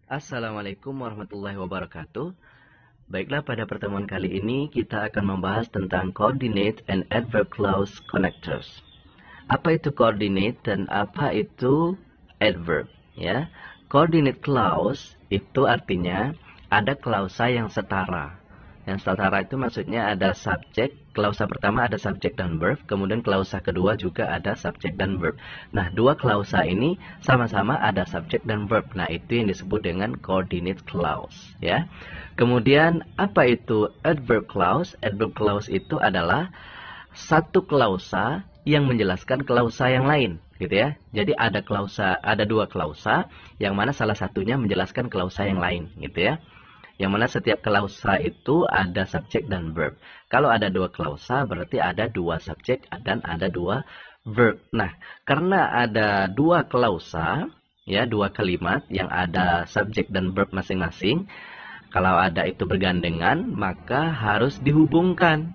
Assalamualaikum warahmatullahi wabarakatuh. Baiklah, pada pertemuan kali ini kita akan membahas tentang coordinate and adverb clause connectors. Apa itu coordinate dan apa itu adverb? Ya, coordinate clause itu artinya ada klausa yang setara. Yang setara itu maksudnya ada subjek, klausa pertama ada subjek dan verb, kemudian klausa kedua juga ada subjek dan verb. Nah, dua klausa ini sama-sama ada subjek dan verb. Nah, itu yang disebut dengan coordinate clause, ya. Kemudian apa itu adverb clause? Adverb clause itu adalah satu klausa yang menjelaskan klausa yang lain, gitu ya. Jadi ada dua klausa yang mana salah satunya menjelaskan klausa yang lain, gitu ya. Yang mana setiap klausa itu ada subjek dan verb. Kalau ada dua klausa berarti ada dua subjek dan ada dua verb. Nah, karena ada dua klausa, ya, dua kalimat yang ada subjek dan verb masing-masing, kalau ada itu bergandengan, maka harus dihubungkan.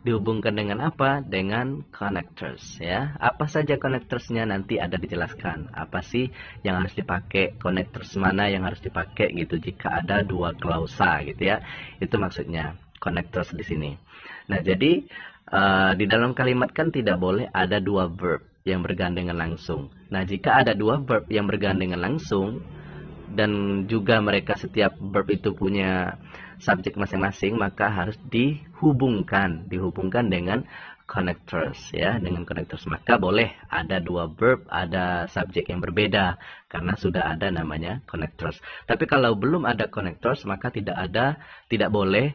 Dihubungkan dengan apa? Dengan connectors, ya. Apa saja connectorsnya nanti ada dijelaskan. Apa sih yang harus dipakai? Connectors mana yang harus dipakai gitu jika ada dua klausa gitu ya. Itu maksudnya connectors di sini. Nah, jadi di dalam kalimat kan tidak boleh ada dua verb yang bergandengan langsung. Nah, jika ada dua verb yang bergandengan langsung dan juga mereka setiap verb itu punya subjek masing-masing, maka harus dihubungkan dengan connectors, ya, dengan connectors. Maka boleh ada dua verb, ada subjek yang berbeda karena sudah ada namanya connectors. Tapi kalau belum ada connectors, maka tidak boleh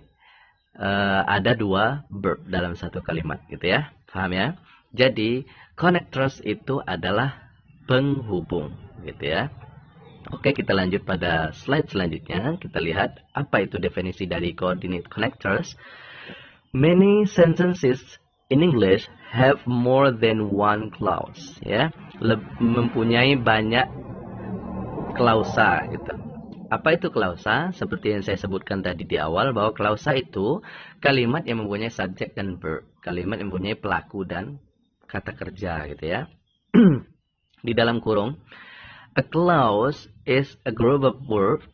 ada dua verb dalam satu kalimat, gitu ya. Paham ya? Jadi connectors itu adalah penghubung, gitu ya. Oke, kita lanjut pada slide selanjutnya. Kita lihat apa itu definisi dari coordinate connectors. Many sentences in English have more than one clause, ya. Mempunyai banyak klausa gitu. Apa itu klausa? Seperti yang saya sebutkan tadi di awal, bahwa klausa itu kalimat yang mempunyai subjek dan verb, kalimat yang mempunyai pelaku dan kata kerja gitu ya. Di dalam kurung, a clause is a group of words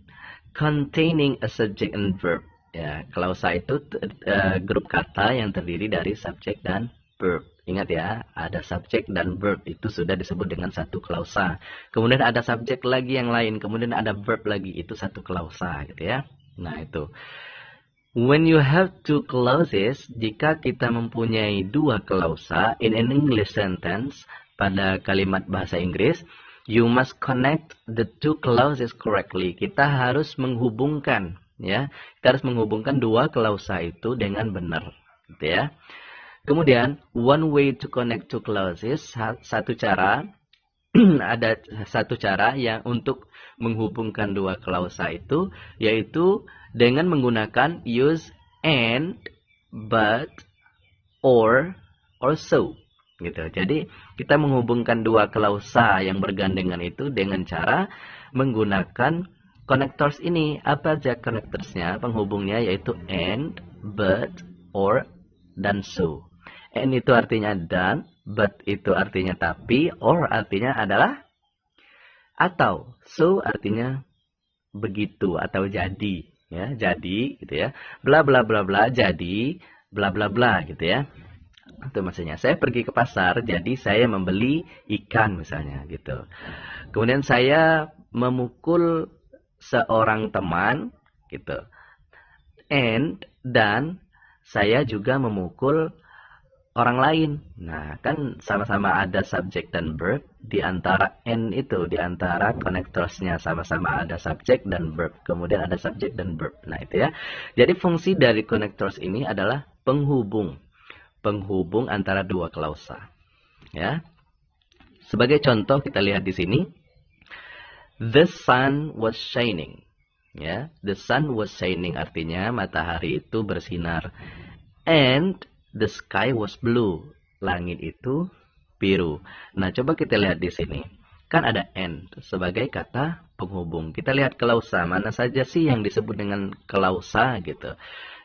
containing a subject and verb. Ya, klausa itu grup kata yang terdiri dari subjek dan verb. Ingat ya, ada subjek dan verb, itu sudah disebut dengan satu klausa. Kemudian ada subjek lagi yang lain, kemudian ada verb lagi, itu satu klausa gitu ya. Nah, itu. When you have two clauses, jika kita mempunyai dua klausa in an English sentence, pada kalimat bahasa Inggris, you must connect the two clauses correctly. Kita harus menghubungkan, ya. Kita harus menghubungkan dua klausa itu dengan benar, gitu ya. Kemudian, one way to connect two clauses, satu cara ada satu cara yang untuk menghubungkan dua klausa itu, yaitu dengan menggunakan use and, but, or so. Gitu. Jadi kita menghubungkan dua klausa yang bergandengan itu dengan cara menggunakan connectors ini. Apa aja connectorsnya? Penghubungnya yaitu and, but, or, dan so. And itu artinya dan, but itu artinya tapi, or artinya adalah atau, so artinya begitu atau jadi, ya, jadi gitu ya. Bla bla bla bla jadi bla bla bla gitu ya. Itu maksudnya. Saya pergi ke pasar, jadi saya membeli ikan misalnya gitu. Kemudian saya memukul seorang teman gitu. Dan saya juga memukul orang lain. Nah, kan sama-sama ada subjek dan verb di antara and itu, di antara connectorsnya sama-sama ada subjek dan verb. Kemudian ada subjek dan verb. Nah, itu ya. Jadi fungsi dari connectors ini adalah penghubung antara dua klausa. Ya. Sebagai contoh kita lihat di sini, the sun was shining. Ya, the sun was shining artinya matahari itu bersinar. And the sky was blue. Langit itu biru. Nah, coba kita lihat di sini. Kan ada and sebagai kata penghubung. Kita lihat klausa. Mana saja sih yang disebut dengan klausa gitu.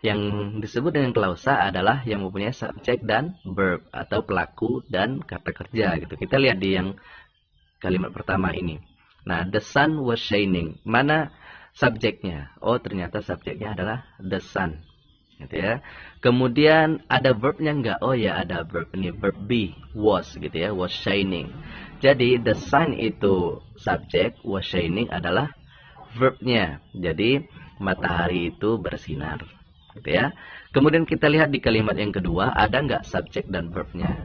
Yang disebut dengan klausa adalah yang mempunyai subjek dan verb atau pelaku dan kata kerja gitu. Kita lihat di yang kalimat pertama ini. Nah, the sun was shining. Mana subjeknya. Oh, ternyata subjeknya adalah the sun. Gitu ya. Kemudian ada verbnya enggak? Oh ya, ada verb ini, verb be, was gitu ya, was shining. Jadi the sun itu subjek, was shining adalah verbnya. Jadi matahari itu bersinar, gitu ya. Kemudian kita lihat di kalimat yang kedua, ada enggak subjek dan verbnya?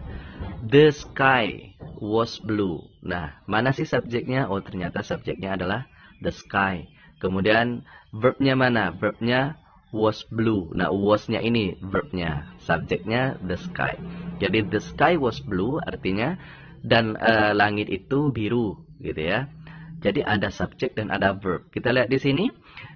The sky was blue. Nah, mana sih subjeknya? Oh, ternyata subjeknya adalah the sky. Kemudian verbnya mana? Verbnya was blue. Nah, was-nya ini verbnya, subjeknya the sky. Jadi the sky was blue artinya dan langit itu biru, gitu ya. Jadi ada subjek dan ada verb. Kita lihat di sini.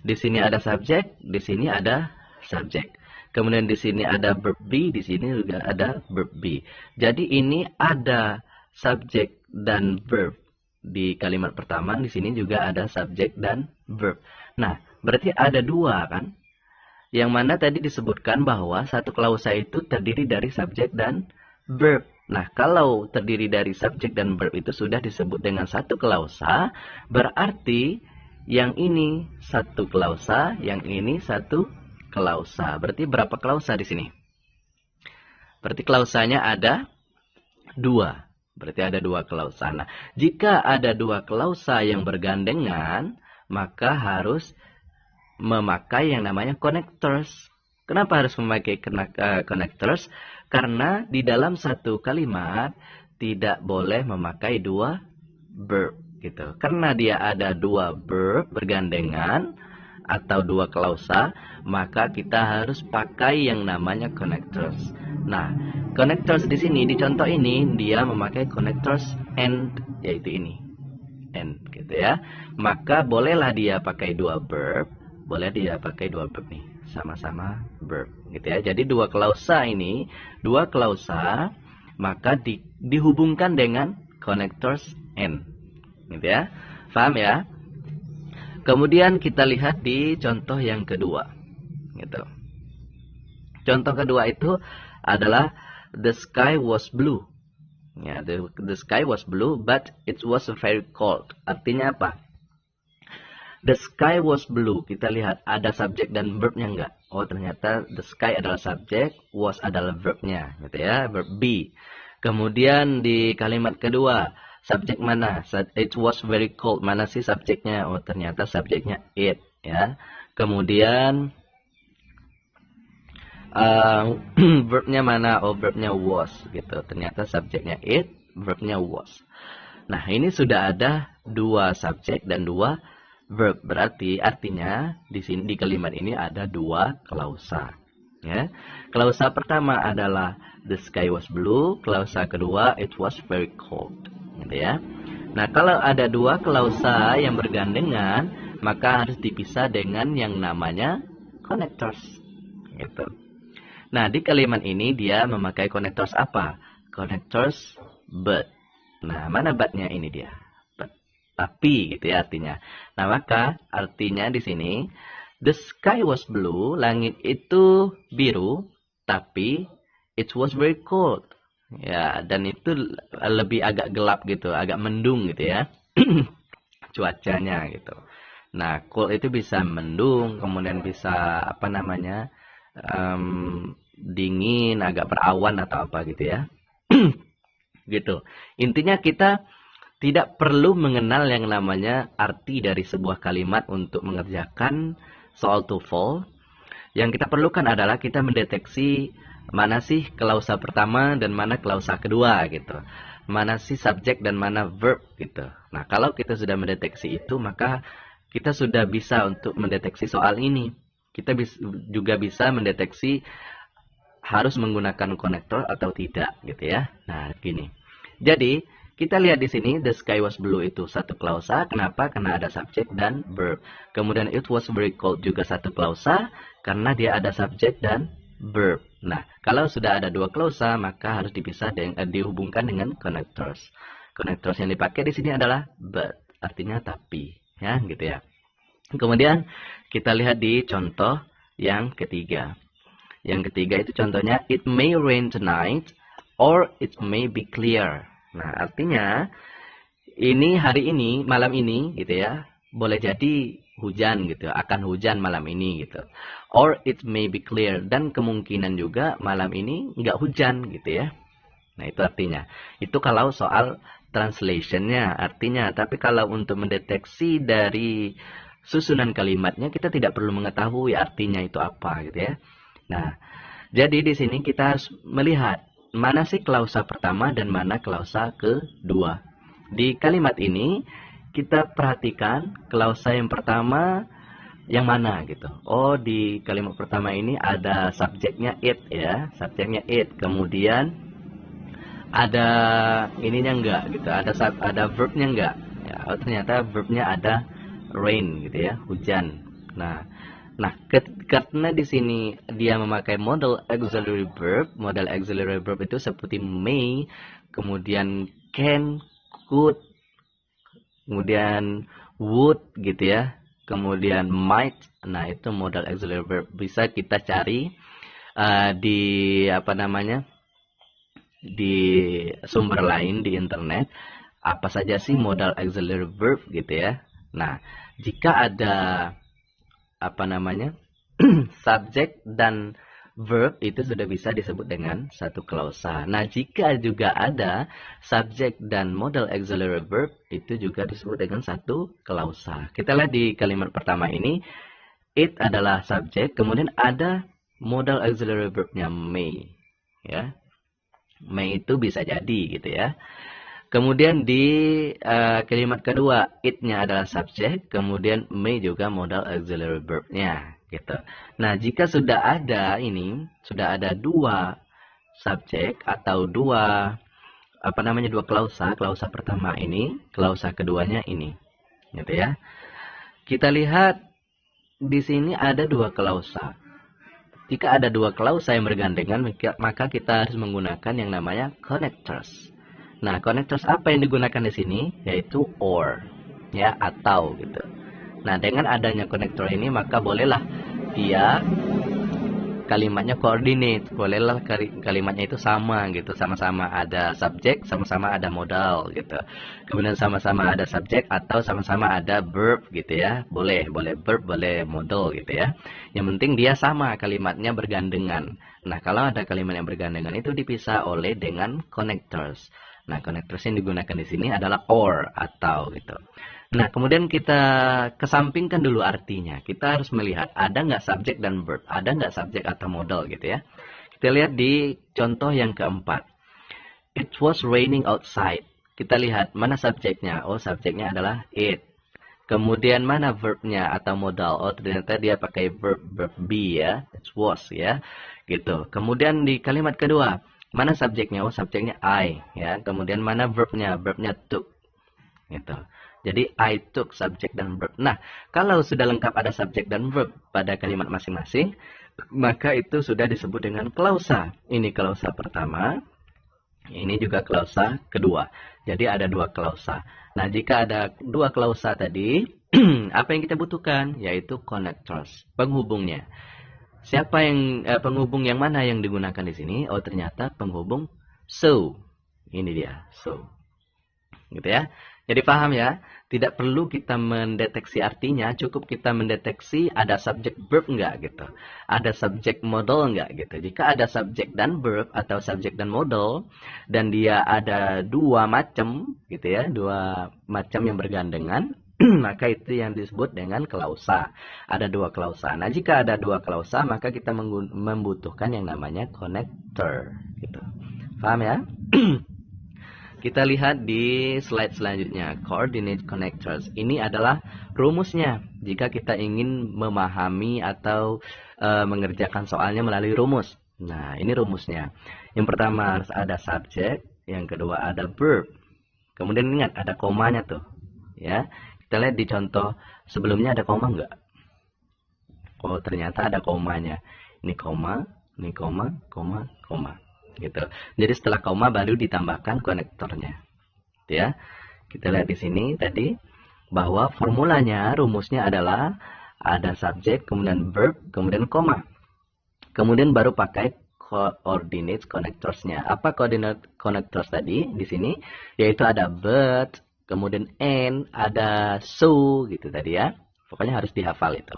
Di sini ada subjek, di sini ada subjek. Kemudian di sini ada verb be, di sini juga ada verb be. Jadi ini ada subjek dan verb. Di kalimat pertama di sini juga ada subjek dan verb. Nah, berarti ada dua kan? Yang mana tadi disebutkan bahwa satu klausa itu terdiri dari subjek dan verb. Nah, kalau terdiri dari subjek dan verb itu sudah disebut dengan satu klausa, berarti yang ini satu klausa, yang ini satu klausa. Berarti berapa klausa di sini? Berarti klausanya ada dua. Berarti ada dua klausa. Nah, jika ada dua klausa yang bergandengan, maka harus memakai yang namanya connectors. Kenapa harus memakai connectors? Karena di dalam satu kalimat tidak boleh memakai dua verb gitu. Karena dia ada dua verb bergandengan atau dua klausa, maka kita harus pakai yang namanya connectors. Nah, connectors di sini di contoh ini dia memakai connectors and, yaitu ini. And gitu ya. Maka bolehlah dia pakai dua verb. Boleh dia pakai dua verb nih, sama-sama verb, gitu ya. Jadi dua klausa ini, dua klausa, maka dihubungkan dengan connectors and, gitu ya. Paham ya? Kemudian kita lihat di contoh yang kedua, gitu. Contoh kedua itu adalah the sky was blue. Ya, the sky was blue, but it was very cold. Artinya apa? The sky was blue. Kita lihat ada subjek dan verbnya enggak? Oh, ternyata the sky adalah subjek, was adalah verbnya, gitu ya, verb be. Kemudian di kalimat kedua, subjek mana? It was very cold. Mana sih subjeknya? Oh, ternyata subjeknya it, ya. Kemudian verbnya mana? Oh, verbnya was, gitu. Ternyata subjeknya it, verbnya was. Nah, ini sudah ada dua subjek dan dua verb. Berarti artinya di sini di kalimat ini ada dua klausa. Ya. Klausa pertama adalah the sky was blue, klausa kedua it was very cold. Gitu ya. Nah, kalau ada dua klausa yang bergandengan, maka harus dipisah dengan yang namanya connectors. Gitu. Nah, di kalimat ini dia memakai connectors apa? Connectors but. Nah, mana but-nya ini dia? Tapi gitu ya artinya. Nah, maka artinya di sini the sky was blue, langit itu biru, tapi it was very cold. Ya, dan itu lebih agak gelap gitu, agak mendung gitu ya. Cuacanya gitu. Nah, cold itu bisa mendung, kemudian bisa apa namanya? Dingin, agak berawan atau apa gitu ya. Gitu. Intinya kita tidak perlu mengenal yang namanya arti dari sebuah kalimat untuk mengerjakan soal TOEFL. Yang kita perlukan adalah kita mendeteksi mana sih klausa pertama dan mana klausa kedua gitu. Mana sih subjek dan mana verb gitu. Nah, kalau kita sudah mendeteksi itu, maka kita sudah bisa untuk mendeteksi soal ini. Kita juga bisa mendeteksi harus menggunakan konektor atau tidak gitu ya. Nah, gini. Jadi kita lihat di sini, the sky was blue itu satu klausa. Kenapa? Karena ada subjek dan verb. Kemudian it was very cold juga satu klausa. Karena dia ada subjek dan verb. Nah, kalau sudah ada dua klausa, maka harus dipisah dihubungkan dengan connectors. Connectors yang dipakai di sini adalah but. Artinya tapi. Ya, gitu ya. Kemudian kita lihat di contoh yang ketiga. Yang ketiga itu contohnya, it may rain tonight or it may be clear. Nah, artinya ini hari ini, malam ini gitu ya, boleh jadi hujan gitu, akan hujan malam ini gitu. Or it may be clear, dan kemungkinan juga malam ini nggak hujan gitu ya. Nah, itu artinya. Itu kalau soal translationnya artinya. Tapi kalau untuk mendeteksi dari susunan kalimatnya, kita tidak perlu mengetahui artinya itu apa gitu ya. Nah, jadi di sini kita harus melihat mana sih klausa pertama dan mana klausa kedua. Di kalimat ini kita perhatikan klausa yang pertama yang mana gitu. Oh, di kalimat pertama ini ada subjeknya it ya, subjeknya it. Kemudian ada ininya enggak gitu, ada verbnya enggak. Ya, oh, ternyata verbnya ada rain gitu ya, hujan. Nah, karena di sini dia memakai model auxiliary verb. Model auxiliary verb itu seperti may, kemudian can, could, kemudian would gitu ya, kemudian might. Nah, itu modal auxiliary verb. Bisa kita cari di apa namanya, di sumber lain di internet, apa saja sih modal auxiliary verb gitu ya. Nah, jika ada apa namanya subjek dan verb, itu sudah bisa disebut dengan satu klausa. Nah, jika juga ada subjek dan modal auxiliary verb, itu juga disebut dengan satu klausa. Kita lihat di kalimat pertama ini, it adalah subjek, kemudian ada modal auxiliary verbnya may, ya. May itu bisa jadi gitu ya. Kemudian di kalimat kedua, it-nya adalah subjek, kemudian may juga modal auxiliary verb-nya gitu. Nah, jika sudah ada ini, sudah ada dua subjek atau dua apa namanya, dua klausa, klausa pertama ini, klausa keduanya ini, gitu ya. Kita lihat di sini ada dua klausa. Jika ada dua klausa yang bergandengan, maka kita harus menggunakan yang namanya connectors. Nah, connectors apa yang digunakan di sini? Yaitu or, ya, atau gitu. Nah, dengan adanya connector ini, maka bolehlah dia kalimatnya coordinate, bolehlah kalimatnya itu sama gitu, sama-sama ada subjek, sama-sama ada modal gitu. Kemudian sama-sama ada subjek atau sama-sama ada verb gitu ya. Boleh verb, boleh modal gitu ya. Yang penting dia sama, kalimatnya bergandengan. Nah, kalau ada kalimat yang bergandengan itu dipisah oleh dengan connectors. Nah, connectors yang digunakan di sini adalah or, atau gitu. Nah, kemudian kita kesampingkan dulu artinya. Kita harus melihat ada nggak subjek dan verb, ada nggak subjek atau modal gitu ya. Kita lihat di contoh yang keempat. It was raining outside. Kita lihat mana subjeknya. Oh, subjeknya adalah it. Kemudian mana verbnya atau modal. Oh, ternyata dia pakai verb be ya. It was ya. Gitu. Kemudian di kalimat kedua, mana subjeknya? Oh, subjeknya I ya. Kemudian mana verbnya? Verbnya took. Gitu. Jadi I took, subjek dan verb. Nah, kalau sudah lengkap ada subjek dan verb pada kalimat masing-masing, maka itu sudah disebut dengan klausa. Ini klausa pertama, ini juga klausa kedua. Jadi ada dua klausa. Nah, jika ada dua klausa tadi, apa yang kita butuhkan? Yaitu connectors, penghubungnya. Siapa yang penghubung yang mana yang digunakan di sini? Oh, ternyata penghubung so. Ini dia, so. Gitu ya. Jadi paham ya, tidak perlu kita mendeteksi artinya, cukup kita mendeteksi ada subjek verb enggak gitu. Ada subjek modal enggak gitu. Jika ada subjek dan verb atau subjek dan modal, dan dia ada dua macam gitu ya, dua macam yang bergandengan, maka itu yang disebut dengan klausa. Ada dua klausa. Nah, jika ada dua klausa, maka kita membutuhkan yang namanya connector gitu. Paham ya? Kita lihat di slide selanjutnya, coordinate connectors. Ini adalah rumusnya. Jika kita ingin memahami atau mengerjakan soalnya melalui rumus. Nah, ini rumusnya. Yang pertama harus ada subjek, yang kedua ada verb. Kemudian ingat ada komanya tuh, ya. Kita lihat di contoh sebelumnya ada koma enggak? Oh, ternyata ada komanya. Ini koma, koma. Gitu. Jadi setelah koma baru ditambahkan konektornya. Ya. Kita lihat di sini tadi bahwa formulanya, rumusnya adalah ada subjek, kemudian verb, kemudian koma. Kemudian baru pakai coordinate connectors-nya. Apa coordinate connectors tadi di sini? Yaitu ada but, kemudian and, ada so gitu tadi ya. Pokoknya harus dihafal itu.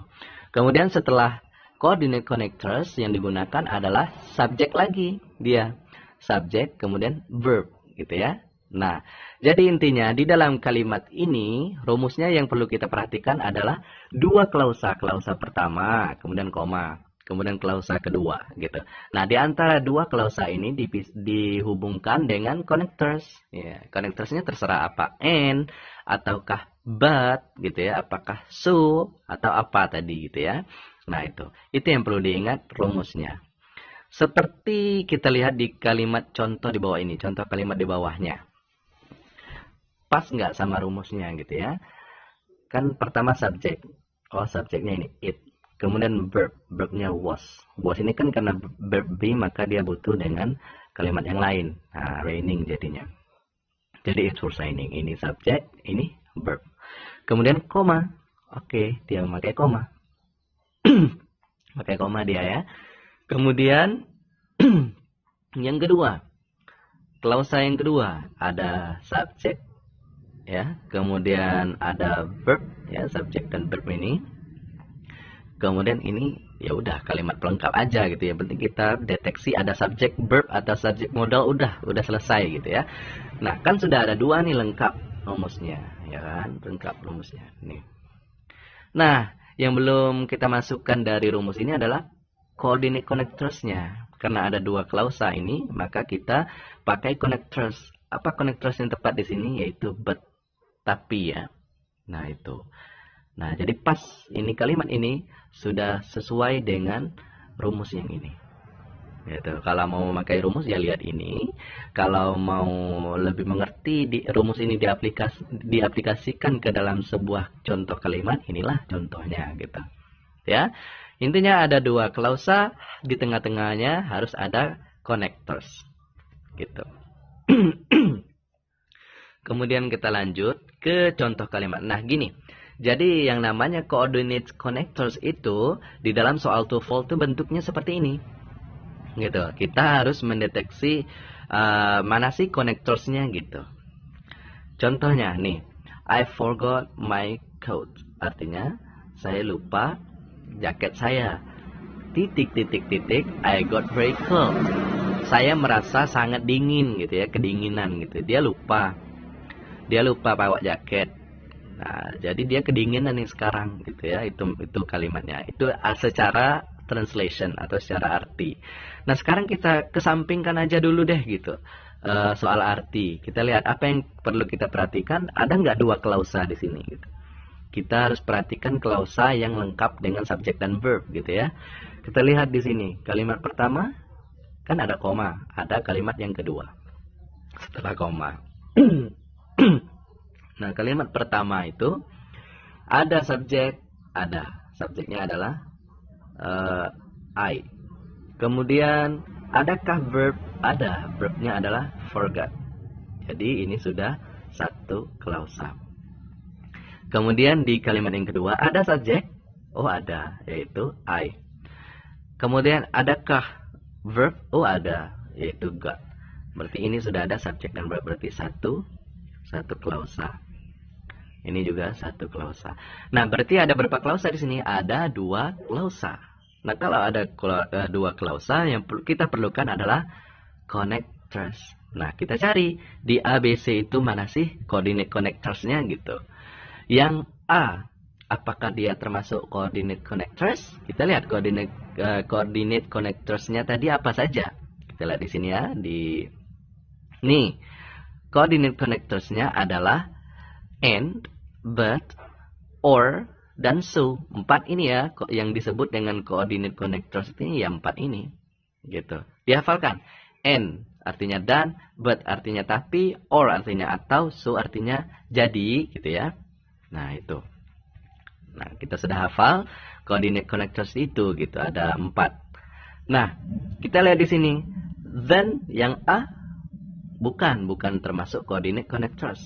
Kemudian setelah coordinate connectors yang digunakan adalah subjek lagi dia. Subjek kemudian verb gitu ya. Nah, jadi intinya di dalam kalimat ini rumusnya yang perlu kita perhatikan adalah dua klausa. Klausa pertama, kemudian koma, kemudian klausa kedua gitu. Nah, di antara dua klausa ini dihubungkan dengan connectors. Ya, connectorsnya terserah apa, and ataukah but gitu ya, apakah so atau apa tadi gitu ya. Nah, itu yang perlu diingat rumusnya. Seperti kita lihat di kalimat contoh di bawah ini, contoh kalimat di bawahnya. Pas nggak sama rumusnya gitu ya. Kan pertama subjek. Oh, subjeknya ini it. Kemudian verbnya was. Was ini kan karena verb be maka dia butuh dengan kalimat yang lain. Nah, raining jadinya. Jadi it was raining. Ini subjek, ini verb. Kemudian koma. Oke, dia memakai koma. Pakai koma dia ya. Kemudian yang kedua. Klausa yang kedua ada subjek ya, kemudian ada verb ya, subjek dan verb ini. Kemudian ini ya udah kalimat pelengkap aja gitu ya. Penting kita deteksi ada subjek verb atau subjek modal, udah selesai gitu ya. Nah, kan sudah ada dua nih lengkap rumusnya ya kan, lengkap rumusnya nih. Nah, yang belum kita masukkan dari rumus ini adalah coordinate connectors-nya. Karena ada dua klausa ini, maka kita pakai connectors. Apa connectors yang tepat di sini? Yaitu but, tapi ya. Nah, itu. Nah, jadi pas ini kalimat ini sudah sesuai dengan rumus yang ini. Gitu. Kalau mau memakai rumus ya lihat ini. Kalau mau lebih mengerti rumus ini diaplikasikan ke dalam sebuah contoh kalimat, inilah contohnya gitu. Ya. Intinya ada dua klausa, di tengah-tengahnya harus ada connectors. Gitu. Kemudian kita lanjut ke contoh kalimat. Nah, gini. Jadi yang namanya coordinate connectors itu di dalam soal TOEFL itu bentuknya seperti ini. Gitu. Kita harus mendeteksi mana sih connectorsnya gitu. Contohnya nih, I forgot my coat. Artinya saya lupa jaket saya. Titik, I got very cold. Saya merasa sangat dingin gitu ya, kedinginan gitu. Dia lupa bawa jaket. Nah, jadi dia kedinginan nih sekarang gitu ya. Itu kalimatnya. Itu secara translation atau secara arti. Nah, sekarang kita kesampingkan aja dulu deh gitu. Soal arti. Kita lihat apa yang perlu kita perhatikan. Ada nggak dua klausa di sini gitu. Kita harus perhatikan klausa yang lengkap dengan subjek dan verb gitu ya. Kita lihat di sini. Kalimat pertama kan ada koma, ada kalimat yang kedua setelah koma. Nah, kalimat pertama itu ada subjek, subjeknya adalah I. Kemudian adakah verb? Ada, verbnya adalah forgot. Jadi ini sudah satu klausa. Kemudian di kalimat yang kedua ada subjek? Oh, ada, yaitu I. Kemudian adakah verb? Oh, ada, yaitu got. Berarti ini sudah ada subjek dan verb, berarti satu klausa. Ini juga satu klausa. Nah, berarti ada berapa klausa di sini? Ada dua klausa. Nah, kalau ada dua klausa, yang kita perlukan adalah connectors. Nah, kita cari di ABC itu mana sih coordinate connectors-nya gitu. Yang A, apakah dia termasuk coordinate connectors? Kita lihat coordinate connectors-nya tadi apa saja. Kita lihat di sini ya, nih. Coordinate connectors-nya adalah and, but, or, dan so. 4 ini ya yang disebut dengan coordinate connectors ini ya 4 ini. Gitu. Dihafalkan. And artinya dan, but artinya tapi, or artinya atau, so artinya jadi gitu ya. Nah, itu. Nah, kita sudah hafal coordinate connectors itu gitu, ada 4. Nah, kita lihat di sini. Then yang A bukan termasuk coordinate connectors.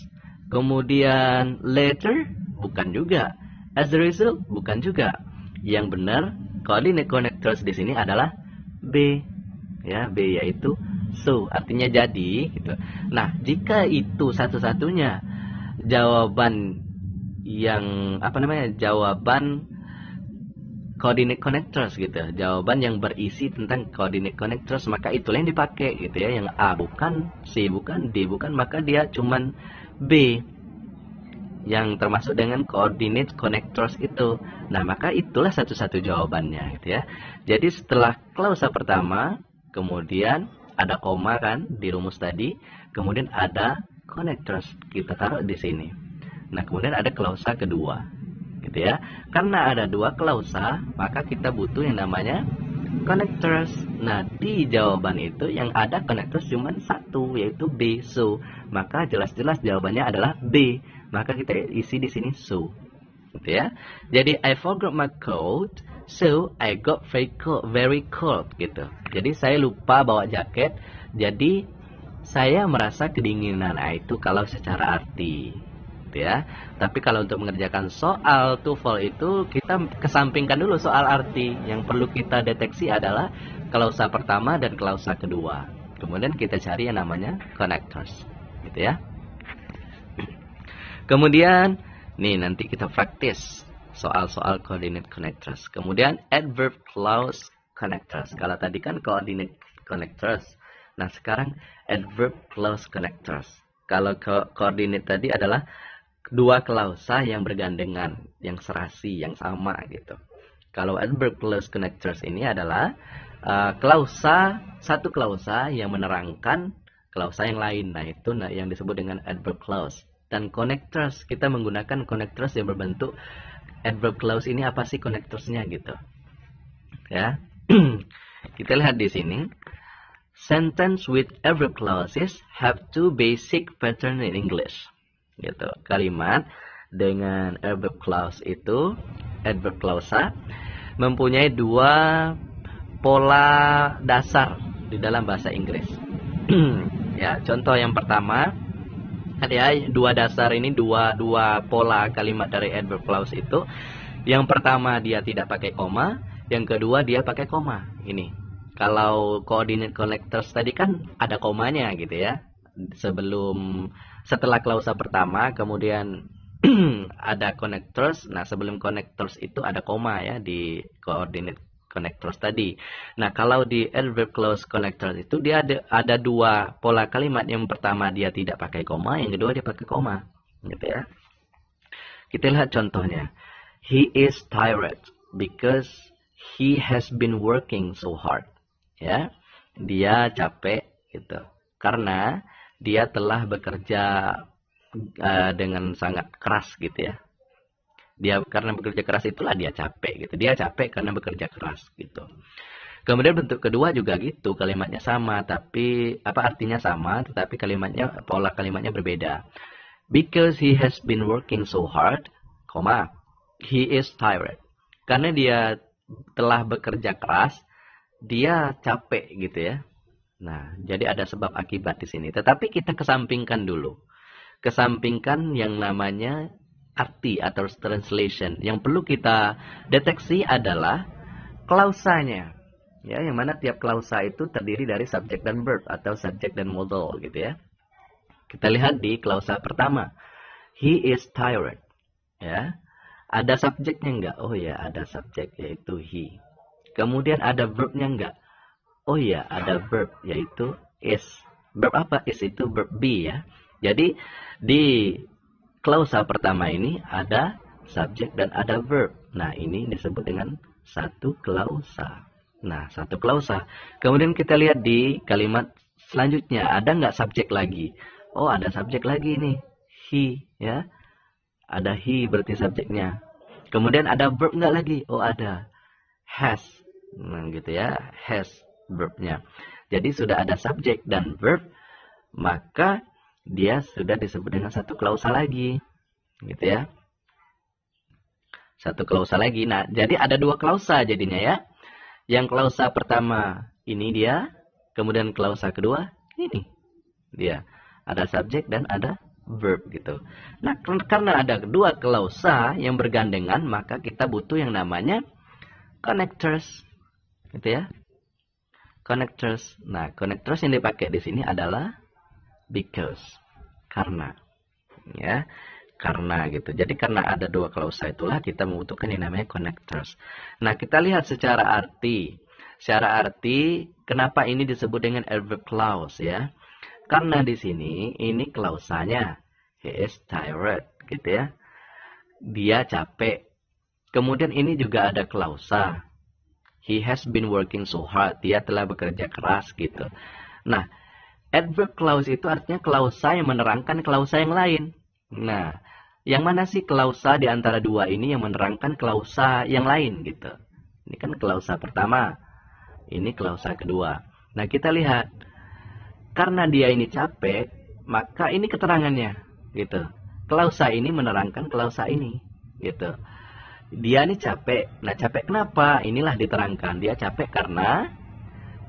Kemudian later bukan juga. As a result bukan juga. Yang benar coordinate connectors di sini adalah B. Ya, B yaitu so, artinya jadi gitu. Nah, jika itu satu-satunya jawaban yang apa namanya, jawaban coordinate connectors gitu, jawaban yang berisi tentang coordinate connectors, maka itulah yang dipakai gitu ya. Yang A bukan, C bukan, D bukan, maka dia cuman B yang termasuk dengan coordinate connectors itu. Nah, maka itulah satu-satu jawabannya gitu ya. Jadi setelah klausa pertama, kemudian ada koma kan di rumus tadi, kemudian ada connectors kita taruh di sini. Nah, kemudian ada klausa kedua gitu ya. Karena ada dua klausa, maka kita butuh yang namanya connectors. Nah, di jawaban itu yang ada connectors cuma satu, yaitu B. So, maka jelas-jelas jawabannya adalah B. Maka kita isi di sini so. Gitu ya. Jadi I forgot my coat, so I got very cold gitu. Jadi saya lupa bawa jaket, jadi saya merasa kedinginan. Nah, itu kalau secara arti. Gitu ya. Tapi kalau untuk mengerjakan soal TOEFL itu kita kesampingkan dulu soal arti. Yang perlu kita deteksi adalah klausa pertama dan klausa kedua. Kemudian kita cari yang namanya connectors. Gitu ya. Kemudian nih nanti kita praktis soal-soal coordinate connectors. Kemudian adverb clause connectors. Kalau tadi kan coordinate connectors. Nah, sekarang adverb clause connectors. Kalau coordinate tadi adalah dua klausa yang bergandengan, yang serasi, yang sama gitu. Kalau adverb clause connectors ini adalah satu klausa yang menerangkan klausa yang lain. Nah, itu yang disebut dengan adverb clause. Dan connectors, kita menggunakan connectors yang berbentuk adverb clause ini apa sih connectorsnya gitu. Ya. Kita lihat di sini. Sentence with adverb clauses have two basic pattern in English. Gitu. Kalimat dengan adverb clause itu, adverb clausa, mempunyai dua pola dasar di dalam bahasa Inggris. Ya, contoh yang pertama, ada dua dasar ini, dua pola kalimat dari adverb clause itu. Yang pertama dia tidak pakai koma, yang kedua dia pakai koma. Ini. Kalau coordinate connectors tadi kan ada komanya gitu ya. Setelah klausa pertama, kemudian ada connectors. Nah, sebelum connectors itu ada koma ya di coordinate connectors tadi. Nah, kalau di adverb clause connectors itu dia ada dua pola kalimat. Yang pertama dia tidak pakai koma, yang kedua dia pakai koma. Gitu ya. Kita lihat contohnya. He is tired because he has been working so hard. Ya. Dia capek gitu. Karena dia telah bekerja dengan sangat keras gitu ya. Dia karena bekerja keras itulah dia capek gitu. Dia capek karena bekerja keras gitu. Kemudian bentuk kedua juga gitu, kalimatnya sama tapi artinya sama tetapi pola kalimatnya berbeda. Because he has been working so hard, he is tired. Karena dia telah bekerja keras, dia capek gitu ya. Nah, jadi ada sebab akibat di sini. Tetapi kita kesampingkan dulu. Kesampingkan yang namanya arti atau translation. Yang perlu kita deteksi adalah klausanya. Ya, yang mana tiap klausa itu terdiri dari subjek dan verb atau subjek dan modal gitu ya. Kita lihat di klausa pertama. He is tired. Ya. Ada subjeknya enggak? Oh ya, ada subjek yaitu he. Kemudian ada verbnya enggak? Oh ya, ada verb yaitu is. Verb apa? Is itu verb be ya. Jadi di klausa pertama ini ada subjek dan ada verb. Nah, ini disebut dengan satu klausa. Nah, satu klausa. Kemudian kita lihat di kalimat selanjutnya. Ada nggak subjek lagi? Oh, ada subjek lagi nih. He, ya. Ada he berarti subjeknya. Kemudian ada verb nggak lagi? Oh, ada. Has. Nah, gitu ya. Has, verbnya. Jadi sudah ada subjek dan verb. Maka dia sudah disebut dengan satu klausa lagi. Gitu ya. Satu klausa lagi. Nah, jadi ada dua klausa jadinya ya. Yang klausa pertama ini dia. Kemudian klausa kedua ini dia. Ada subjek dan ada verb gitu. Nah, karena ada dua klausa yang bergandengan, maka kita butuh yang namanya connectors. Gitu ya. Connectors. Nah, connectors yang dipakai di sini adalah because. Karena. Ya. karena gitu. Jadi karena ada dua klausa itulah kita membutuhkan yang namanya connectors. Nah, kita lihat secara arti. Secara arti, kenapa ini disebut dengan adverb clause ya? Karena di sini ini klausanya. He is tired, gitu ya. Dia capek. Kemudian ini juga ada klausa. He has been working so hard. Dia telah bekerja keras gitu. Nah, adverb clause itu artinya klausa yang menerangkan klausa yang lain. Nah, yang mana sih klausa di antara dua ini yang menerangkan klausa yang lain gitu. Ini kan klausa pertama. Ini klausa kedua. Nah, kita lihat. Karena dia ini capek, maka ini keterangannya gitu. Klausa ini menerangkan klausa ini gitu. Dia ini capek. Nah, capek kenapa? Inilah diterangkan. Dia capek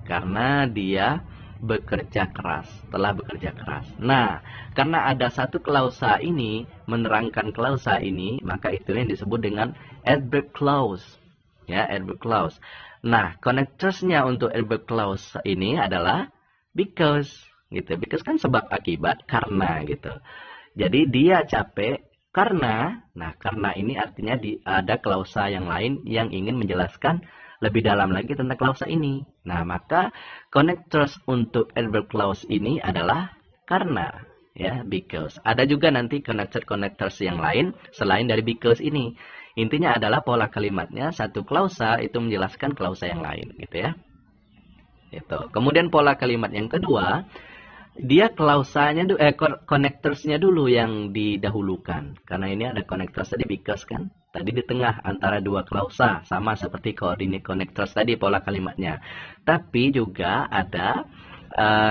karena dia bekerja keras, telah bekerja keras. Nah, karena ada satu klausa ini menerangkan klausa ini, maka itu yang disebut dengan adverb clause. Ya, adverb clause. Nah, connectors-nya untuk adverb clause ini adalah because gitu. Because kan sebab akibat, karena gitu. Jadi dia capek karena ini artinya ada klausa yang lain yang ingin menjelaskan lebih dalam lagi tentang klausa ini. Nah, maka connectors untuk adverb clause ini adalah karena, ya, because. Ada juga nanti connectors yang lain selain dari because ini. Intinya adalah pola kalimatnya satu klausa itu menjelaskan klausa yang lain, gitu ya. Itu. Kemudian pola kalimat yang kedua, dia klausanya connectors-nya dulu yang didahulukan. Karena ini ada connectors tadi because kan. Tadi di tengah antara dua klausa sama seperti coordinate connectors tadi pola kalimatnya. Tapi juga ada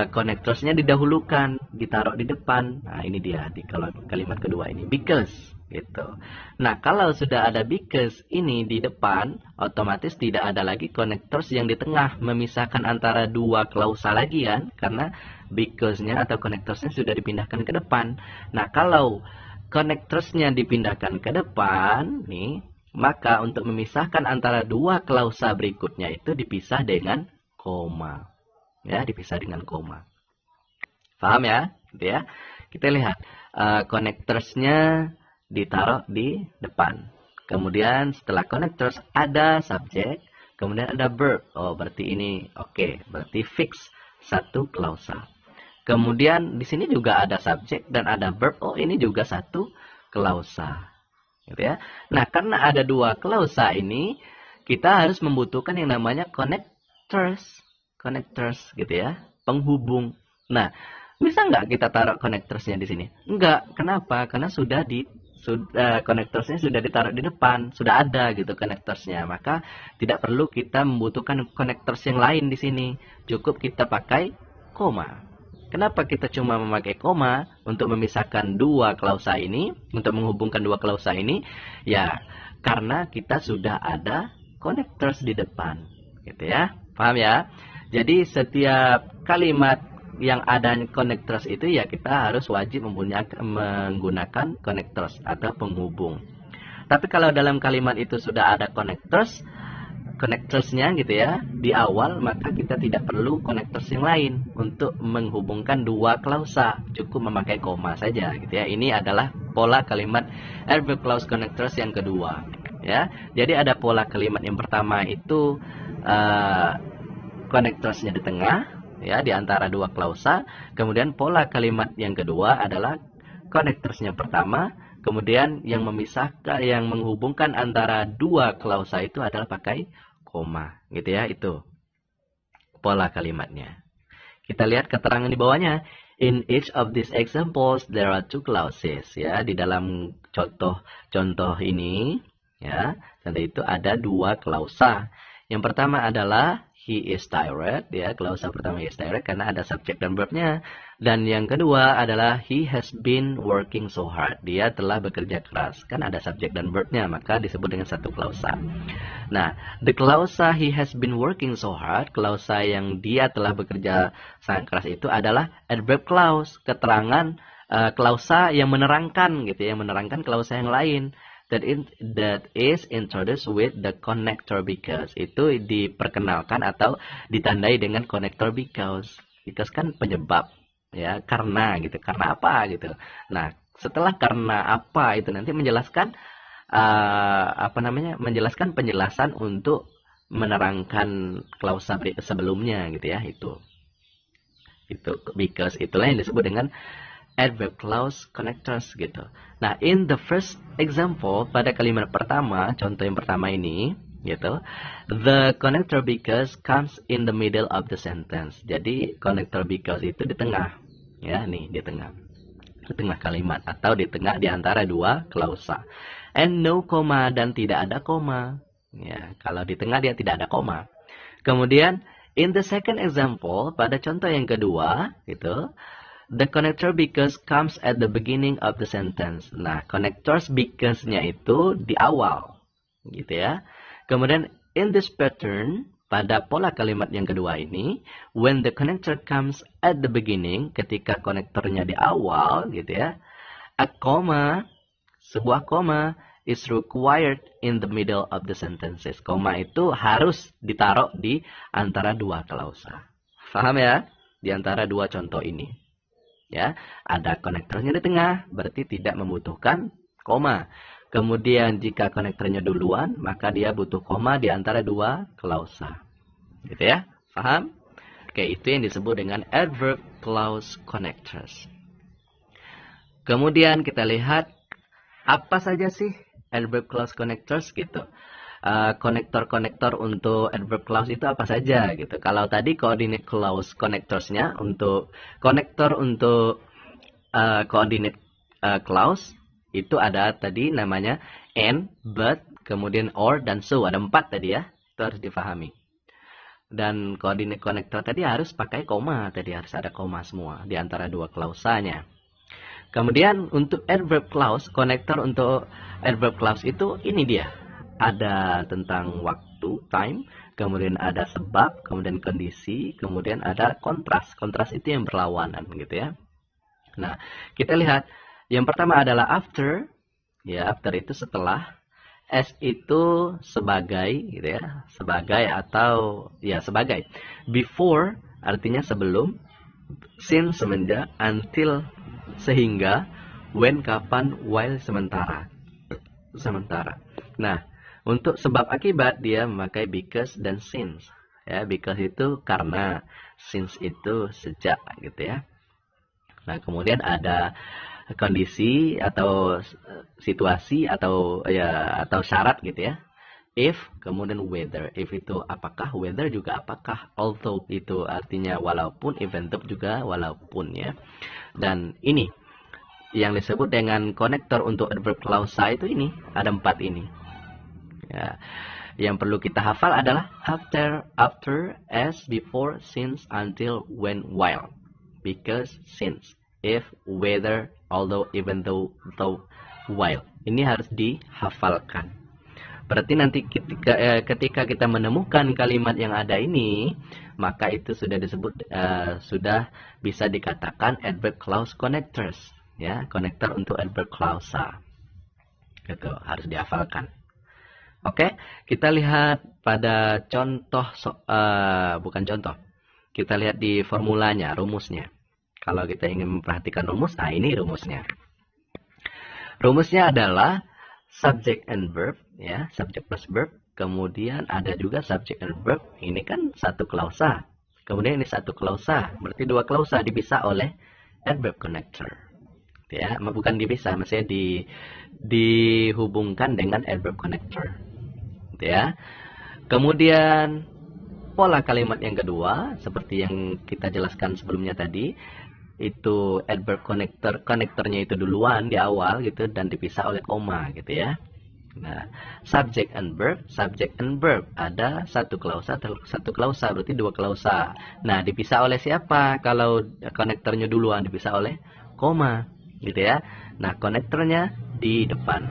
connectors-nya didahulukan, ditaruh di depan. Nah, ini dia di kalimat kedua ini because gitu. Nah, kalau sudah ada because ini di depan, otomatis tidak ada lagi connectors yang di tengah memisahkan antara dua klausa lagi kan, karena because-nya atau connectors-nya sudah dipindahkan ke depan. Nah, kalau connectors-nya dipindahkan ke depan nih, maka untuk memisahkan antara dua klausa berikutnya itu dipisah dengan koma. Ya, dipisah dengan koma. Paham ya? Gitu ya. Kita lihat connectors-nya ditaruh di depan. Kemudian setelah connectors ada subjek, kemudian ada verb. Oh, berarti ini oke, berarti fix satu klausa. Kemudian di sini juga ada subjek dan ada verb. Oh, ini juga satu klausa. Gitu ya. Nah, karena ada dua klausa ini, kita harus membutuhkan yang namanya connectors. Connectors gitu ya, penghubung. Nah, bisa nggak kita taruh connectors-nya di sini? Enggak. Kenapa? Karena connectors-nya sudah ditaruh di depan, sudah ada gitu connectors-nya. Maka tidak perlu kita membutuhkan connectors yang lain di sini. Cukup kita pakai koma. Kenapa kita cuma memakai koma untuk memisahkan dua klausa ini, untuk menghubungkan dua klausa ini? Ya, karena kita sudah ada connectors di depan, gitu ya. Paham ya? Jadi setiap kalimat yang ada connectors itu ya kita harus wajib menggunakan connectors atau penghubung. Tapi kalau dalam kalimat itu sudah ada connectors-nya gitu ya di awal, maka kita tidak perlu connectors yang lain untuk menghubungkan dua klausa, cukup memakai koma saja gitu ya. Ini adalah pola kalimat adverb clause connectors yang kedua ya. Jadi ada pola kalimat yang pertama itu connectors-nya di tengah ya di antara dua klausa. Kemudian pola kalimat yang kedua adalah connectors-nya pertama, kemudian yang memisahkan, yang menghubungkan antara dua klausa itu adalah pakai koma, gitu ya. Itu pola kalimatnya. Kita lihat keterangan di bawahnya. In each of these examples there are two clauses ya. Di dalam contoh ini ya, tadi itu ada dua klausa. Yang pertama adalah he is tired ya, klausa pertama he is tired karena ada subjek dan verbnya. Dan yang kedua adalah he has been working so hard, dia telah bekerja keras, kan ada subjek dan verbnya, maka disebut dengan satu klausa. Nah, the klausa he has been working so hard, klausa yang dia telah bekerja sangat keras itu adalah adverb clause, keterangan klausa yang menerangkan gitu ya, menerangkan klausa yang lain. That is introduced with the connector because. Itu diperkenalkan atau ditandai dengan connector because. Because kan penyebab ya, karena gitu. Karena apa gitu. Nah, Setelah karena apa itu nanti menjelaskan menjelaskan penjelasan untuk menerangkan klausa sebelumnya gitu ya, itu because itulah yang disebut dengan adverb clause connectors gitu. Nah, in the first example, pada kalimat pertama, contoh yang pertama ini gitu, the connector because comes in the middle of the sentence. Jadi connector because itu di tengah, ya, nih di tengah kalimat atau di antara dua klausa. And no comma, dan tidak ada koma. Ya, kalau di tengah dia tidak ada koma. Kemudian in the second example, pada contoh yang kedua gitu, the connector because comes at the beginning of the sentence. Nah, connectors because-nya itu di awal gitu ya. Kemudian in this pattern, pada pola kalimat yang kedua ini, when the connector comes at the beginning, ketika konektornya di awal gitu ya, a comma, sebuah koma is required in the middle of the sentences. Koma itu harus ditaruh di antara dua klausa. Paham ya? Di antara dua contoh ini. Ya, ada konektornya di tengah, berarti tidak membutuhkan koma. Kemudian jika konektornya duluan, maka dia butuh koma di antara dua klausa. Gitu ya? Paham? Oke, itu yang disebut dengan adverb clause connectors. Kemudian kita lihat apa saja sih adverb clause connectors gitu. Konektor-konektor untuk adverb clause itu apa saja gitu. Kalau tadi coordinate clause connectorsnya untuk konektor untuk coordinate clause itu ada tadi namanya and, but, kemudian or dan so. Ada 4 tadi ya. Itu harus difahami. Dan coordinate connector tadi harus pakai koma. Tadi harus ada koma semua di antara dua klausanya. Kemudian untuk adverb clause, konektor untuk adverb clause itu ini dia. Ada tentang waktu, time, kemudian ada sebab, kemudian kondisi, kemudian ada kontras. Kontras itu yang berlawanan gitu ya. Nah, kita lihat yang pertama adalah after. Ya, after itu setelah. As itu sebagai gitu ya. Sebagai atau ya sebagai. Before artinya sebelum. Since semenjak, until sehingga, when kapan, while sementara. Nah, untuk sebab akibat dia memakai because dan since. Ya, because itu karena, since itu sejak gitu ya. Nah, kemudian ada kondisi atau situasi atau syarat gitu ya. If, kemudian whether. If itu apakah, whether juga apakah. Although itu artinya walaupun, even though juga walaupun ya. Dan ini yang disebut dengan konektor untuk adverb clausa itu ini. Ada 4 ini. Ya. Yang perlu kita hafal adalah after, as, before, since, until, when, while. Because, since, if, whether, although, even though, while. Ini harus dihafalkan. Berarti nanti ketika kita menemukan kalimat yang ada ini, maka itu sudah disebut sudah bisa dikatakan adverb clause connectors, ya, konektor untuk adverb clausa. Gitu, harus dihafalkan. Oke, kita lihat pada contoh bukan contoh. Kita lihat di formulanya, rumusnya. Kalau kita ingin memperhatikan rumus, nah ini rumusnya. Rumusnya adalah subject and verb, ya, subject plus verb. Kemudian ada juga subject and verb. Ini kan satu klausa. Kemudian ini satu klausa. Berarti dua klausa dipisah oleh adverb connector. Ya, bukan dipisah, maksudnya dihubungkan dengan adverb connector. Ya. Kemudian pola kalimat yang kedua, seperti yang kita jelaskan sebelumnya tadi, itu adverb konektornya itu duluan di awal gitu dan dipisah oleh koma gitu ya. Nah, subject and verb ada satu klausa berarti dua klausa. Nah, dipisah oleh siapa? Kalau konektornya duluan dipisah oleh koma gitu ya. Nah, konektornya di depan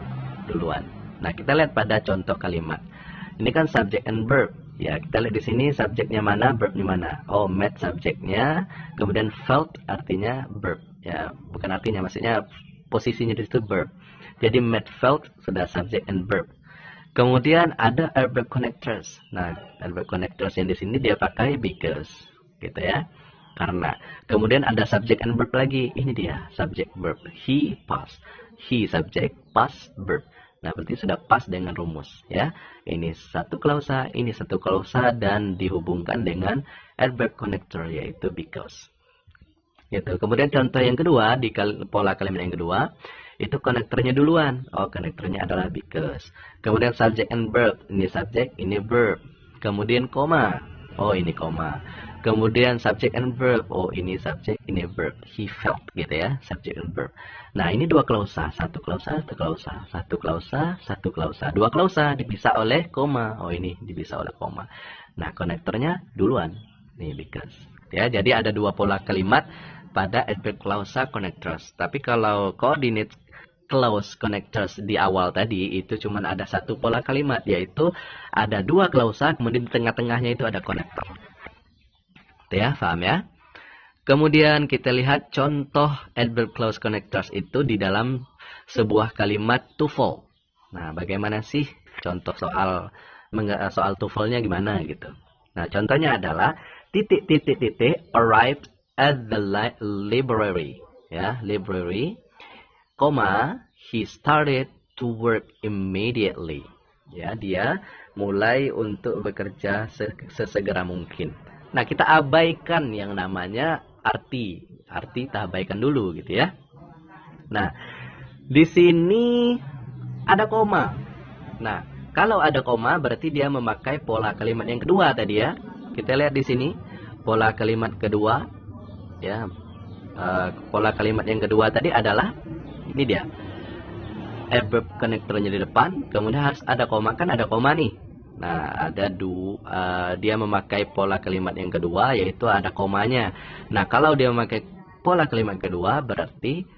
duluan. Nah, kita lihat pada contoh kalimat. Ini kan subject and verb. Ya, kita lihat di sini subjeknya mana, verbnya mana. Oh, met subjeknya, kemudian felt artinya verb. Ya, bukan artinya, maksudnya posisinya di situ verb. Jadi met felt sudah subject and verb. Kemudian ada adverb connectors. Nah, adverb connectors yang di sini dia pakai because, gitu ya. karena. Kemudian ada subject and verb lagi. Ini dia subject verb. He past. He subject, past verb. Nah, berarti sudah pas dengan rumus ya. Ini satu klausa, ini satu klausa, dan dihubungkan dengan adverb connector yaitu because. Gitu. Kemudian contoh yang kedua di pola kalimat yang kedua itu konektornya duluan. Oh, konektornya adalah because. Kemudian subject and verb. Ini subject, ini verb. Kemudian koma. Oh, ini koma. Kemudian subject and verb. Oh, ini subject, ini verb. He felt gitu ya, subject and verb. Nah, ini dua klausa, satu klausa, satu klausa, satu klausa, satu klausa. Dua klausa dipisah oleh koma. Oh, ini dipisah oleh koma. Nah, konektornya duluan. Nih because. Ya, jadi ada dua pola kalimat pada adverb clause connectors. Tapi kalau coordinate clause connectors di awal tadi itu cuma ada satu pola kalimat, yaitu ada dua klausa, kemudian di tengah-tengahnya itu ada konektor. Ya, paham ya? Kemudian kita lihat contoh adverb clause connectors itu di dalam sebuah kalimat TOEFL. Nah, bagaimana sih contoh soal TOEFL-nya gimana gitu. Nah, contohnya adalah arrived at the library, ya, library, he started to work immediately. Ya, dia mulai untuk bekerja sesegera mungkin. Nah, kita abaikan yang namanya arti kita abaikan dulu gitu ya. Nah, di sini ada koma. Nah, kalau ada koma berarti dia memakai pola kalimat yang kedua tadi ya. Kita lihat di sini pola kalimat kedua ya. Pola kalimat yang kedua tadi adalah ini dia. Adverb connectornya di depan, kemudian harus ada koma, kan ada koma nih. Nah, ada dia memakai pola kalimat yang kedua yaitu ada komanya. Nah, kalau dia memakai pola kalimat kedua berarti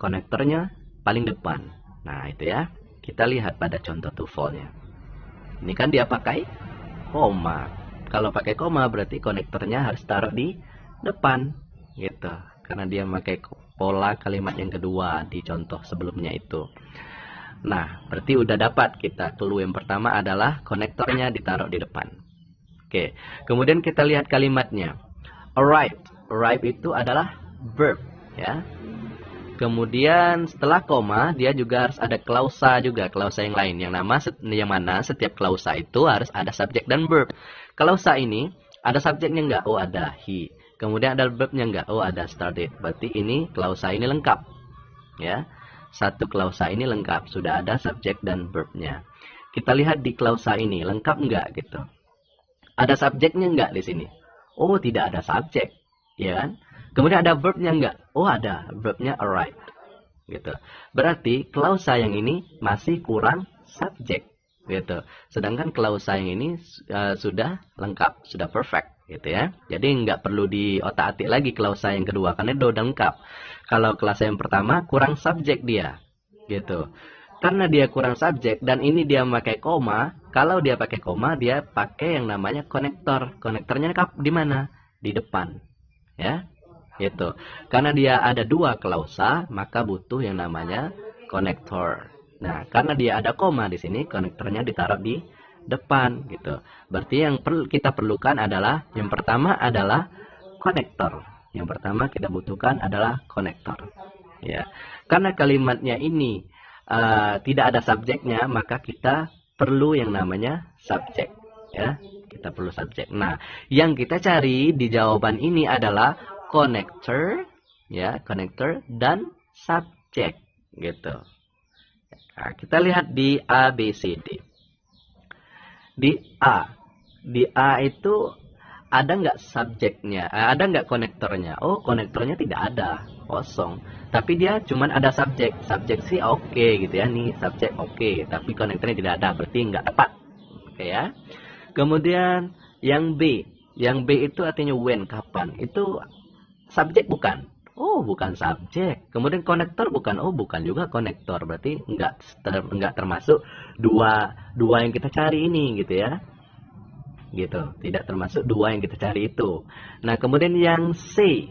konektornya paling depan. Nah, itu ya. Kita lihat pada contoh TOEFL-nya. Ini kan dia pakai koma. Kalau pakai koma berarti konektornya harus taruh di depan gitu. Karena dia memakai pola kalimat yang kedua di contoh sebelumnya itu. Nah, berarti udah dapat kita. Clue yang pertama adalah konektornya ditaruh di depan. Oke, kemudian kita lihat kalimatnya. Arrived. Arrived itu adalah verb, ya. Kemudian setelah koma, dia juga harus ada klausa juga, klausa yang lain. Yang mana setiap klausa itu harus ada subjek dan verb. Klausa ini ada subjeknya enggak? Oh, ada he. Kemudian ada verbnya enggak? Oh, ada started. Berarti ini klausa ini lengkap, ya. Satu klausa ini lengkap, sudah ada subjek dan verbnya. Kita lihat di klausa ini, lengkap enggak gitu. Ada subjeknya enggak di sini? Oh, tidak ada subjek, ya kan? Kemudian ada verbnya enggak? Oh, ada, verbnya arrived. Gitu. Berarti klausa yang ini masih kurang subjek, gitu. Sedangkan klausa yang ini sudah lengkap, sudah perfect, gitu ya. Jadi enggak perlu diotak-atik lagi klausa yang kedua karena udah lengkap. Kalau klausa yang pertama kurang subjek dia, gitu. Karena dia kurang subjek dan ini dia memakai koma. Kalau dia pakai koma, dia pakai yang namanya konektor. Konektornya di mana? Di depan, ya, gitu. Karena dia ada dua klausa, maka butuh yang namanya konektor. Nah, karena dia ada koma di sini, konektornya ditaruh di depan, gitu. Berarti yang kita perlukan adalah yang pertama adalah konektor. Yang pertama kita butuhkan adalah konektor. Ya, karena kalimatnya ini tidak ada subjeknya, maka kita perlu yang namanya subjek. Ya, kita perlu subjek. Nah, yang kita cari di jawaban ini adalah konektor, ya, konektor dan subjek, gitu. Nah, kita lihat di A, B, C, D. Di A itu ada nggak subjeknya? Ada nggak konektornya? Oh, konektornya tidak ada, kosong. Tapi dia cuman ada subjek. Subjek sih oke, gitu ya. Nih subjek oke, tapi konektornya tidak ada, berarti nggak tepat. Oke ya. Kemudian yang B itu artinya when, kapan. Itu subjek bukan? Oh, bukan subjek. Kemudian konektor bukan? Oh, bukan juga konektor. Berarti nggak termasuk dua yang kita cari ini, gitu ya. Gitu, tidak termasuk dua yang kita cari itu. Nah, kemudian yang C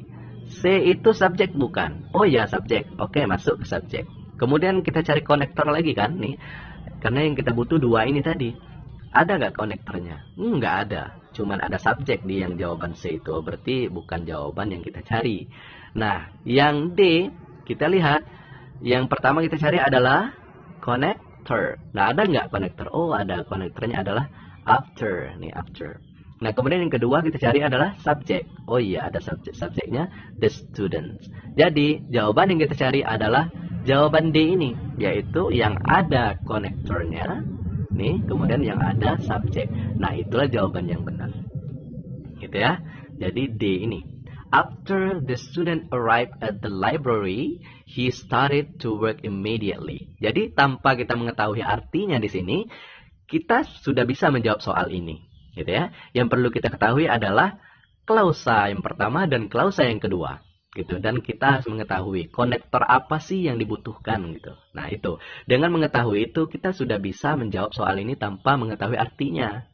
itu subjek bukan? Oh ya, subjek. Oke, masuk ke subjek. Kemudian kita cari konektor lagi kan nih, karena yang kita butuh dua ini tadi. Ada nggak konektornya? Nggak ada. Cuman ada subjek di yang jawaban C itu. Berarti bukan jawaban yang kita cari. Nah, yang D, kita lihat. Yang pertama kita cari adalah connector. Nah, ada nggak konektor? Oh, ada. Konektornya adalah after. Nih, after. Nah, kemudian yang kedua kita cari adalah subjek. Oh iya, ada subjek. Subjeknya the students. Jadi, jawaban yang kita cari adalah jawaban D ini. Yaitu yang ada konektornya. Nih, kemudian yang ada subjek. Nah, itulah jawaban yang benar. Gitu ya. Jadi D ini. After the student arrived at the library, he started to work immediately. Jadi tanpa kita mengetahui artinya di sini, kita sudah bisa menjawab soal ini. Gitu ya. Yang perlu kita ketahui adalah klausa yang pertama dan klausa yang kedua. Gitu, dan kita harus mengetahui konektor apa sih yang dibutuhkan gitu. Nah, itu dengan mengetahui itu kita sudah bisa menjawab soal ini tanpa mengetahui artinya,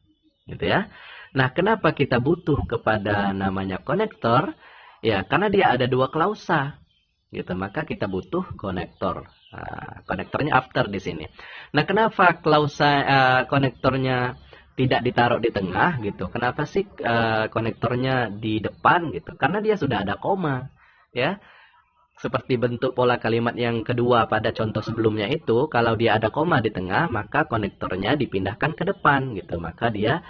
gitu ya. Nah, kenapa kita butuh kepada namanya konektor? Ya, karena dia ada dua klausa, gitu. Maka kita butuh konektor. Nah, konektornya after di sini. Nah, kenapa klausa konektornya tidak ditaruh di tengah gitu? Kenapa sih konektornya di depan gitu? Karena dia sudah ada koma. Ya, seperti bentuk pola kalimat yang kedua pada contoh sebelumnya itu, kalau dia ada koma di tengah, maka konektornya dipindahkan ke depan, gitu. Maka dia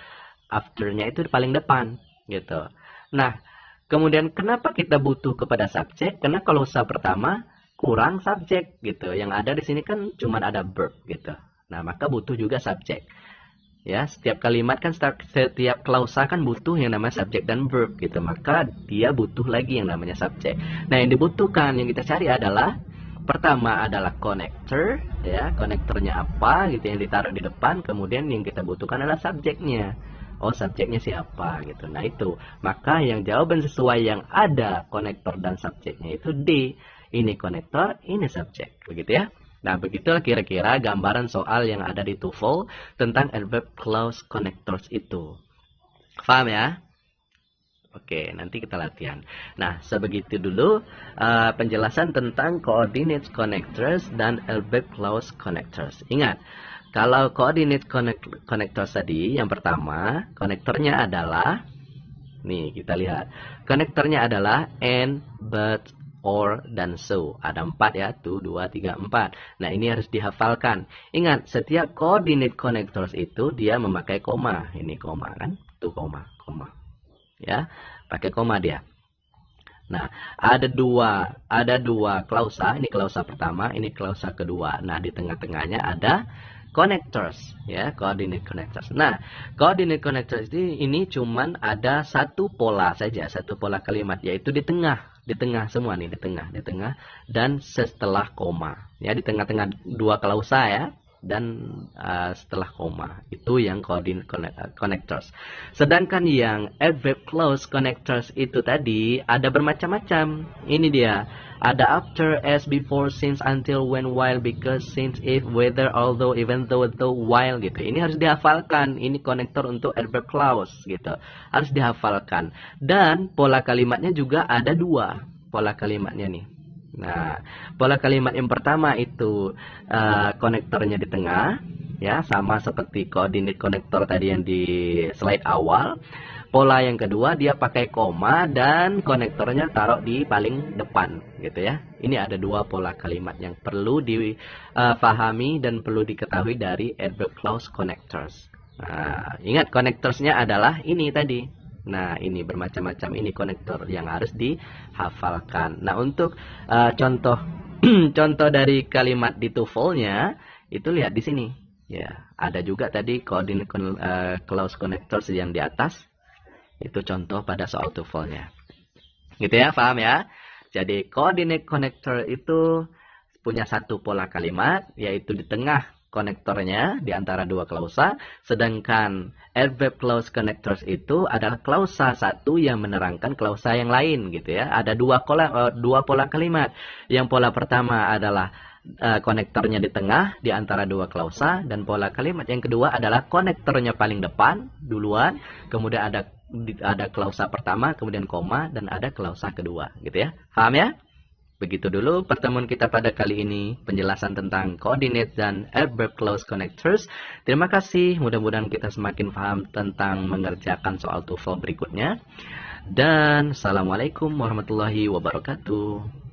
afternya itu paling depan, gitu. Nah, kemudian kenapa kita butuh kepada subjek? Karena klausa pertama kurang subjek, gitu. Yang ada di sini kan cuma ada verb, gitu. Nah, maka butuh juga subjek. Ya, setiap kalimat kan, setiap klausa kan butuh yang namanya subjek dan verb gitu. Maka dia butuh lagi yang namanya subjek. Nah, yang dibutuhkan yang kita cari adalah pertama adalah connector, ya. Konektornya apa gitu yang ditaruh di depan, kemudian yang kita butuhkan adalah subjeknya. Oh, subjeknya siapa gitu. Nah, itu. Maka yang jawaban sesuai yang ada konektor dan subjeknya itu D. Ini konektor, ini subjek, begitu ya. Nah, begitulah kira-kira gambaran soal yang ada di TOEFL tentang adverb clause connectors itu. Paham ya? Oke, nanti kita latihan. Nah, sebegitu dulu penjelasan tentang coordinate connectors dan adverb clause connectors. Ingat, kalau coordinate connectors tadi, yang pertama, konektornya adalah, nih kita lihat, konektornya adalah and, but, or, dan so. Ada 4 ya, 2, 3, 4. Nah, ini harus dihafalkan. Ingat, setiap coordinate connectors itu dia memakai koma. Ini koma kan? Tuh koma. Ya, pakai koma dia. Nah, ada dua klausa. Ini klausa pertama, ini klausa kedua. Nah, di tengah-tengahnya ada connectors, ya, coordinate connectors. Nah, coordinate connectors ini cuman ada satu pola saja, satu pola kalimat, yaitu di tengah semua nih, di tengah dan setelah koma, ya, di tengah-tengah dua klausa ya, dan setelah koma itu yang coordinate connectors. Sedangkan yang adverb clause connectors itu tadi ada bermacam-macam. Ini dia. Ada after, as, before, since, until, when, while, because, since, if, whether, although, even though, though, while gitu. Ini harus dihafalkan. Ini konektor untuk adverb clause gitu. Harus dihafalkan. Dan pola kalimatnya juga ada dua. Pola kalimatnya nih. Nah, pola kalimat yang pertama itu konektornya di tengah, ya, sama seperti coordinate konektor tadi yang di slide awal. Pola yang kedua dia pakai koma dan konektornya taruh di paling depan, gitu ya. Ini ada dua pola kalimat yang perlu dipahami dan perlu diketahui dari adverb clause connectors. Nah, ingat connectorsnya adalah ini tadi. Nah, ini bermacam-macam, ini konektor yang harus dihafalkan. Nah, untuk contoh contoh dari kalimat di TOEFL-nya itu lihat di sini. Ya, ada juga tadi coordinate clause connectors yang di atas. Itu contoh pada soal TOEFL-nya. Gitu ya, paham ya? Jadi coordinate connector itu punya satu pola kalimat, yaitu di tengah konektornya di antara dua klausa, sedangkan adverb clause connectors itu adalah klausa satu yang menerangkan klausa yang lain, gitu ya. Ada dua pola kalimat. Yang pola pertama adalah konektornya di tengah di antara dua klausa, dan pola kalimat yang kedua adalah konektornya paling depan duluan, kemudian ada klausa pertama, kemudian koma, dan ada klausa kedua, gitu ya. Paham ya? Begitu dulu pertemuan kita pada kali ini, penjelasan tentang coordinate dan adverb clause connectors. Terima kasih, mudah-mudahan kita semakin paham tentang mengerjakan soal TOEFL berikutnya. Dan Assalamualaikum warahmatullahi wabarakatuh.